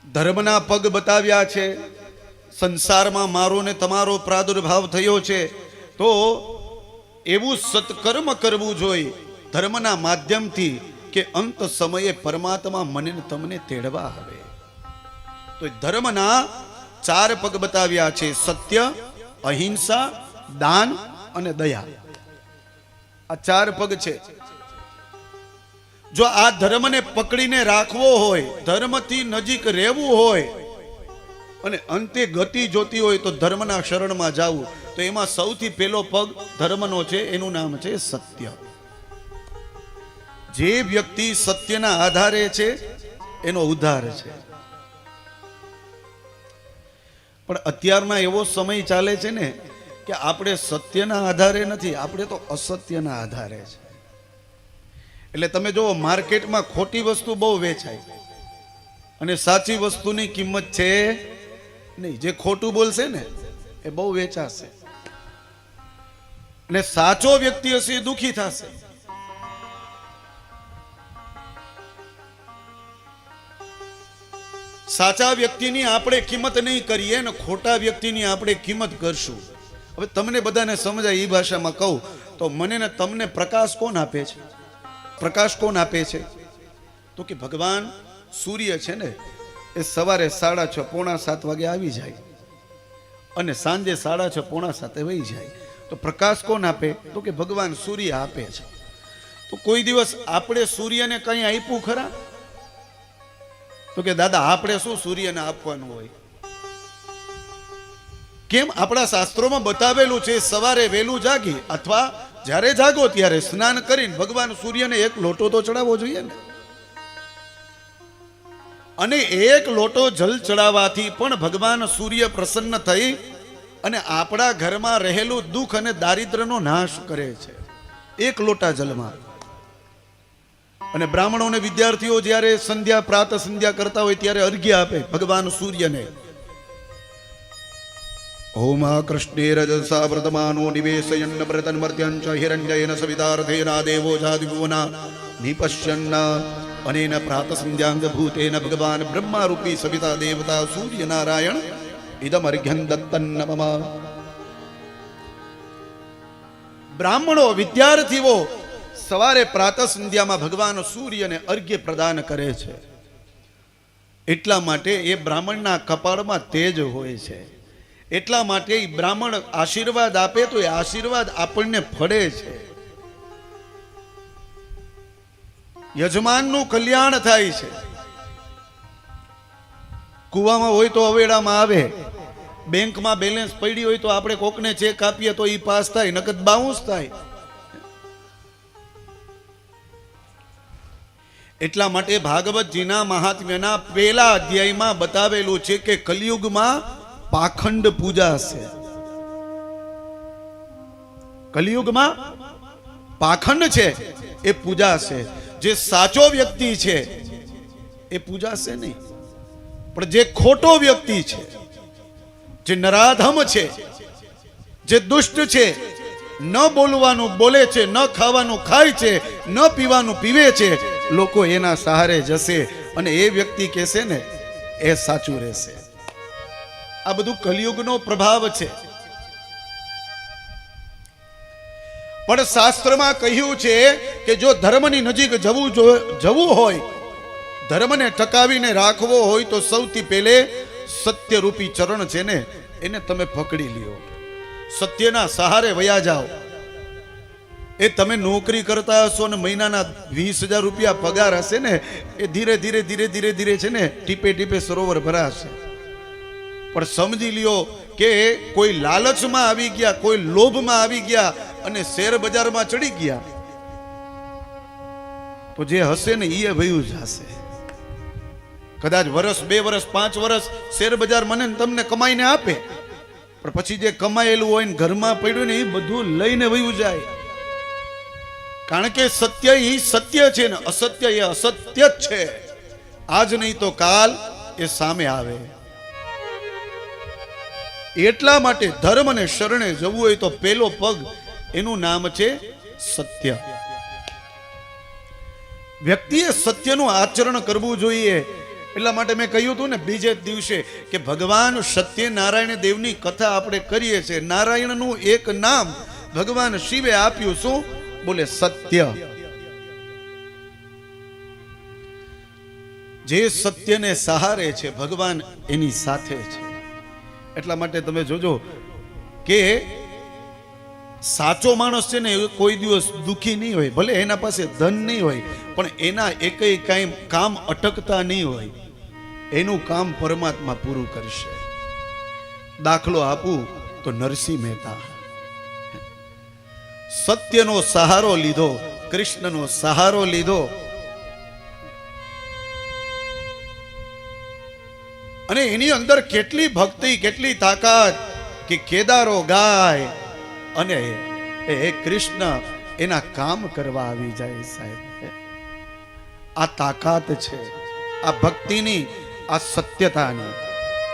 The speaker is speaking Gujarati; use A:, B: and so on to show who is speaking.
A: ધર્મના પગ બતાવ્યા છે, સંસારમાં મારો ને તમારો પ્રાદુર્ભાવ થયો છે, તો એવું સત્કર્મ કરવું જોઈએ ધર્મના માધ્યમથી કે અંત સમયે પરમાત્મા મને ને તમને તેડવા આવે. તો ધર્મના 4 પગ બતાવ્યા છે: સત્ય, અહિંસા, દાન અને દયા. આ 4 પગ છે. જો આ ધર્મને પકડીને રાખવો હોય, ધર્મથી નજીક રહેવું હોય અને અંતે ગતિ જોતી હોય તો ધર્મના શરણમાં જવું. તો એમાં સૌથી પહેલો પગ ધર્મનો છે, એનું નામ છે સત્ય. જે વ્યક્તિ સત્યના આધારે છે એનો ઉદ્ધાર છે. પણ અત્યારના એવો સમય ચાલે છે ને કે આપણે સત્યના આધારે નથી, આપણે તો અસત્યના આધારે છે. એટલે તમે જો માર્કેટમાં ખોટી વસ્તુ બહુ વેચાય અને સાચી વસ્તુની કિંમત છે નહીં. જે ખોટું બોલશે ને એ બહુ વેચાશે અને સાચો વ્યક્તિ હશે એ દુખી થશે. સાચા વ્યક્તિની આપણે કિંમત નહીં કરીએ ને ખોટા વ્યક્તિની આપણે કિંમત કરશું. હવે તમને બધાને સમજાય એ ભાષામાં કહું તો મને ને તમને પ્રકાશ કોણ આપે છે? પ્રકાશ કોણ આપે છે? તો કે ભગવાન સૂર્ય છે ને એ સવારે 6:30 પોણા 7 વાગે આવી જાય અને સાંજે 6:30 પોણા 7 વહી જાય. તો પ્રકાશ કોણ આપે? તો કે ભગવાન સૂર્ય આપે છે. તો કોઈ દિવસ આપણે સૂર્યને કંઈ આપ્યું ખરા? તો કે દાદા આપણે શું સૂર્યને આપવાનું હોય? કેમ? આપણા શાસ્ત્રોમાં બતાવેલું છે સવારે વહેલું જાગી અથવા જ્યારે જાગો ત્યારે સ્નાન કરીને ભગવાન સૂર્યને 1 લોટો તો ચડાવવો જોઈએ ને. અને 1 લોટો જલ ચડાવવાથી પણ ભગવાન સૂર્ય પ્રસન્ન થઈ અને આપણા ઘરમાં રહેલું દુઃખ અને દારિદ્રનો નાશ કરે છે 1 લોટા જલમાં. અને બ્રાહ્મણો અને વિદ્યાર્થીઓ જ્યારે સંધ્યા પ્રાત સંધ્યા કરતા હોય ત્યારે અર્ઘ્ય આપે ભગવાન સૂર્યને. ઓમ કૃષ્ણે રજસા વ્રતમાનો નિવેશયન્ન વ્રતન્મર્ત્યંચ હિરણ્યયેન સવિતાર્થેના દેવો જાદિભુવના નિપશ્યન્ન અનેન પ્રાત સંધ્યાંગ ભૂતેન ભગવાન બ્રહ્મારૂપી સવિતા દેવતા સૂર્યનારાયણ ઇદમ અર્ઘ્યં દત્તન્ન મમ. બ્રાહ્મણો વિદ્યાર્થીઓ સવારે પ્રાતઃ સંધ્યામાં ભગવાન સૂર્યને અર્ઘ્ય પ્રદાન કરે છે. એટલા માટે એ બ્રાહ્મણના કપાળમાં તેજ હોય છે. એટલા માટે એ બ્રાહ્મણ આશીર્વાદ આપે તો એ આશીર્વાદ આપણને ફળે છે. યજમાનનું કલ્યાણ થાય છે. કુવામાં હોય તો અવેડામાં આવે, બેંકમાં બેલેન્સ પડી હોય તો આપણે કોકને ચેક આપીએ તો એ પાસ થાય, નકદ બાઉન્સ થાય. એટલા માટે ભાગવતજીના મહાત્મ્યના પહેલા અધ્યાયમાં બતાવેલું છે કે કલિયુગમાં પાખંડ પૂજા છે. કલિયુગમાં પાખંડ છે એ પૂજા છે. જે સાચો વ્યક્તિ છે એ પૂજા છે નહીં, પણ જે ખોટો વ્યક્તિ છે, જે નરાધમ છે, જે દુષ્ટ છે, ન બોલવાનું બોલે છે, ન ખાવાનું ખાય છે, ન પીવાનું પીવે છે, લોકો એના સહારે જશે અને એ વ્યક્તિ કહેશે ને એ સાચું રહેશે. આ બધું કલિયુગનો પ્રભાવ છે. પણ શાસ્ત્રમાં કહ્યું છે કે જો ધર્મની નજીક જવું હોય, ધર્મને ટકાવીને રાખવો હોય તો સૌથી પહેલે સત્યરૂપી ચરણ છે ને એને તમે પકડી લ્યો. સત્યના સહારે વયા જાઓ. એ તમે નોકરી કરતા હશો ને મહિનાના 20,000 રૂપિયા પગાર હશે ને એ ધીરે ધીરે ધીરે ધીરે ધીરે છે ને ટીપે ટીપે સરોવર ભરાશે. પણ સમજી લ્યો કે કોઈ લાલચમાં આવી ગયા, કોઈ લોભમાં આવી ગયા અને શેર બજારમાં ચડી ગયા તો જે હશે ને એ વયું જશે. કદાચ વર્ષ 2 વર્ષ 5 વર્ષ શેર બજાર મને તમને કમાઈને આપે, પણ પછી જે કમાયેલું હોય ને ઘરમાં પડ્યું ને એ બધું લઈને વયું જાય. કારણ કે સત્ય એ સત્ય છે ને અસત્ય એ અસત્ય જ છે. આજ નહીં તો કાલ એ સામે આવે. એટલા માટે ધર્મને શરણે જવું હોય તો પહેલો પગ એનું નામ છે સત્ય. વ્યક્તિએ સત્યનું આચરણ કરવું જોઈએ. એટલા માટે મેં કહ્યું હતું ને બીજે દિવસે કે ભગવાન સત્યનારાયણ દેવની કથા આપણે કરીએ છીએ. નારાયણનું એક નામ ભગવાન શિવે આપ્યું, શું? બોલે સત્ય. જે સત્યને સહારે છે ભગવાન એની સાથે છે. એટલા માટે તમે જોજો કે સાચો માણસ છે ને કોઈ દિવસ દુખી નહીં હોય, ભલે એના પાસે ધન નહીં હોય, પણ એના એકય કાંઈ કામ અટકતા નહીં હોય. એનું કામ પરમાત્મા પૂરું કરશે. દાખલો આપું તો નરસિંહ મહેતા સત્યનો સહારો લીધો, કૃષ્ણનો સહારો લીધો, અને એની અંદર કેટલી ભક્તિ, કેટલી તાકાત કે કેદારો ગાય અને હે કૃષ્ણ એના કામ કરવા આવી જાય. સાહેબ, આ તાકાત છે, આ ભક્તિની, આ સત્યતાની.